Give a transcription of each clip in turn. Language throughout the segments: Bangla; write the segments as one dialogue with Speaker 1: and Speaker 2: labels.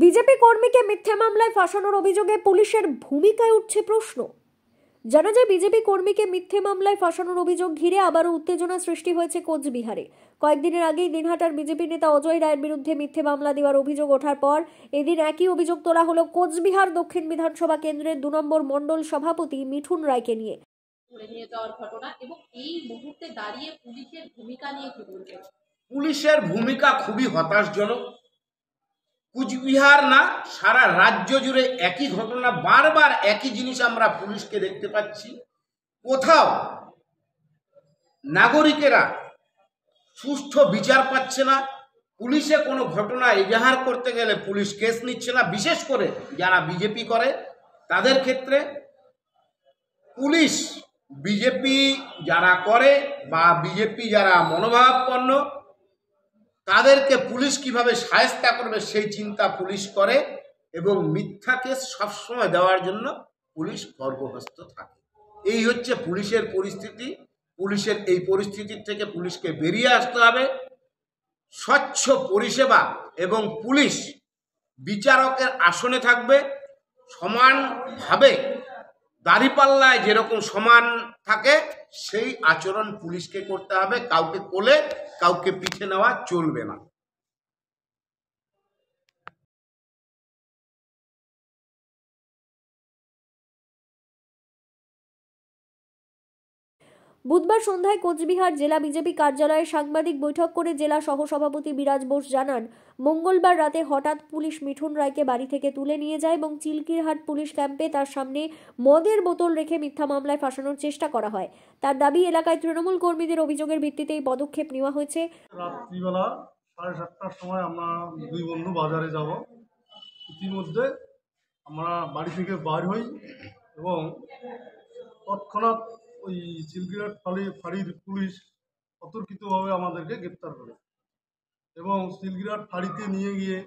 Speaker 1: বিজেপি কর্মীকে মিথ্যে মামলায় ফাঁসানোর অভিযোগে পুলিশের ভূমিকায় উঠছে প্রশ্ন। জানা যায়, বিজেপি কর্মীকে মিথ্যে মামলায় ফাঁসানোর অভিযোগ ঘিরে আবারও উত্তেজনা সৃষ্টি হয়েছে কোচবিহারে। কয়েকদিনের আগেই দিনহাটার বিজেপি নেতা অজয় রায়ের বিরুদ্ধে মিথ্যে মামলা দেওয়ার অভিযোগ ওঠার পর এদিন একই অভিযোগ তোলা হলো কোচবিহার দক্ষিণ বিধানসভা কেন্দ্রের 2 নম্বর মণ্ডল সভাপতি মিঠুন রায়কে নিয়ে।
Speaker 2: নিয়ে যাওয়ার ঘটনা এবং এই মুহূর্তে দাঁড়িয়ে পুলিশের ভূমিকা নিয়ে কি বলবেন?
Speaker 3: পুলিশের ভূমিকা খুবই হতাশজনক। কুচবিহার না, সারা রাজ্য জুড়ে একই ঘটনা, বারবার একই জিনিস আমরা পুলিশকে দেখতে পাচ্ছি। কোথাও নাগরিকেরা সুষ্ঠু বিচার পাচ্ছে না। পুলিশে কোনো ঘটনা এজাহার করতে গেলে পুলিশ কেস নিচ্ছে না। বিশেষ করে যারা বিজেপি করে তাদের ক্ষেত্রে পুলিশ, বিজেপি যারা করে বা বিজেপি যারা মনোভাবাপন্ন, তাদেরকে পুলিশ কিভাবে শায়েস্তা করবে সেই চিন্তা পুলিশ করে এবং মিথ্যা কেস সবসময় দেওয়ার জন্য পুলিশ গর্বহস্ত থাকে। এই হচ্ছে পুলিশের পরিস্থিতি। পুলিশের এই পরিস্থিতির থেকে পুলিশকে বেরিয়ে আসতে হবে। স্বচ্ছ পরিষেবা এবং পুলিশ বিচারকের আসনে থাকবে, সমানভাবে দাঁড়িপাল্লায় যেরকম সমান থাকে সেই আচরণ পুলিশকে করতে হবে। কাউকে কোলে কাউকে পিঠে নেওয়া চলবে না।
Speaker 1: বুধবার সন্ধ্যায় কোচবিহার জেলা বিজেপি কার্যালয়ে সাংবাদিক বৈঠক করে জেলা সহসভাপতি বিরাজ বোস জানান, মঙ্গলবার রাতে হঠাৎ পুলিশ মিঠুন রায়কে বাড়ি থেকে তুলে নিয়ে যায় এবং চিলকিরহাট পুলিশ ক্যাম্পে তার সামনে মদের বোতল রেখে মিথ্যা মামলায় ফাঁসানোর চেষ্টা করা হয়। তার দাবি, এলাকায় তৃণমূল কর্মীদের অভিযোগের ভিত্তিতে এই পদক্ষেপ নেওয়া হয়েছে।
Speaker 4: রাত্রিবেলা 7:30টার সময় আমরা দুই বন্ধু বাজারে যাব। ইতিমধ্যে আমরা বাড়ি থেকে বার হই এবং তৎক্ষণাৎ ওই চিলকিরহাট ফাঁড়ির পুলিশ অতর্কিতভাবে আমাদেরকে গ্রেপ্তার করে এবং চিলকিরহাট ফাঁড়িতে নিয়ে গিয়ে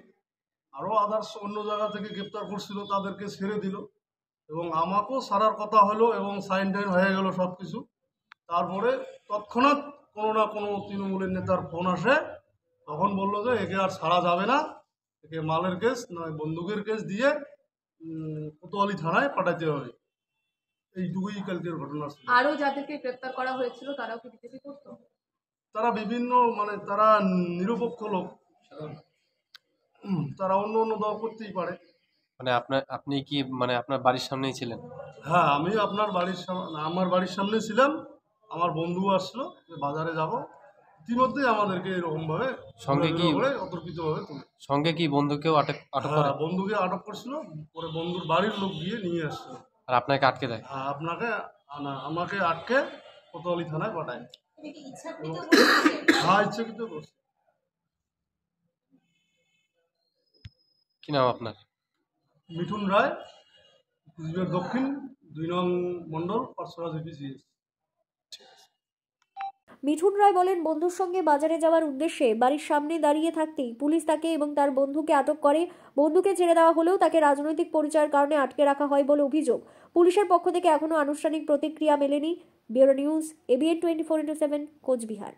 Speaker 4: আরও আদার্স অন্য জায়গা থেকে গ্রেপ্তার করছিল, তাদেরকে ছেড়ে দিল এবং আমাকেও ছাড়ার কথা হলো এবং সাইন টাইন হয়ে গেল সব কিছু। তারপরে তৎক্ষণাৎ কোনো না কোনো তৃণমূলের নেতার ফোন আসে, তখন বললো যে একে আর ছাড়া যাবে না, একে মালের কেস নয় বন্দুকের কেস দিয়ে কোতোয়ালি থানায় পাঠাতে হবে। এইটুকুই কালকের ঘটনা ছিল।
Speaker 2: আরো যাদেরকে গ্রেপ্তার করা হয়েছিল তারাও কি বিজেপি করতো?
Speaker 4: তারা বিভিন্ন তারা নিরপেক্ষ লোক, তারা অন্য অন্য দল করতেই পারে।
Speaker 5: আপনি কি আপনার বাড়ির সামনেই ছিলেন?
Speaker 4: হ্যাঁ, আমি আমার বাড়ির সামনে ছিলাম। আমার বন্ধু আসলো যে বাজারে যাব, ইতিমধ্যেই আমাদেরকে এরকমভাবে
Speaker 5: সঙ্গে কি
Speaker 4: অতর্কিতভাবে তুলে
Speaker 5: সঙ্গে কি বন্ধুকেও আটক করে?
Speaker 4: বন্ধুকে আটক করছিল, পরে বন্ধুর বাড়ির লোক গিয়ে নিয়ে আসছিল।
Speaker 5: আর আপনাকে আটকে দেয়?
Speaker 4: আমাকে আটকে কোতোয়ালি থানায় পাঠায়। হ্যাঁ, ইচ্ছাকৃত করছে।
Speaker 5: কি নাম আপনার?
Speaker 4: মিঠুন রায়, কুচবিহার দক্ষিণ 2 নং মণ্ডল পার্সোনা জিপিসিএস।
Speaker 1: মিঠুন রায় বলেন, বন্ধুর সঙ্গে বাজারে যাওয়ার উদ্দেশ্যে বাড়ির সামনে দাঁড়িয়ে থাকতেই পুলিশ তাকে এবং তার বন্ধুকে আটক করে। বন্ধুকে ছেড়ে দেওয়া হলেও তাকে রাজনৈতিক পরিচয়ের কারণে আটকে রাখা হয় বলে অভিযোগ। পুলিশের পক্ষ থেকে এখনো আনুষ্ঠানিক প্রতিক্রিয়া মেলেনি। Bureau news, ABN 24/7, Cooch Behar.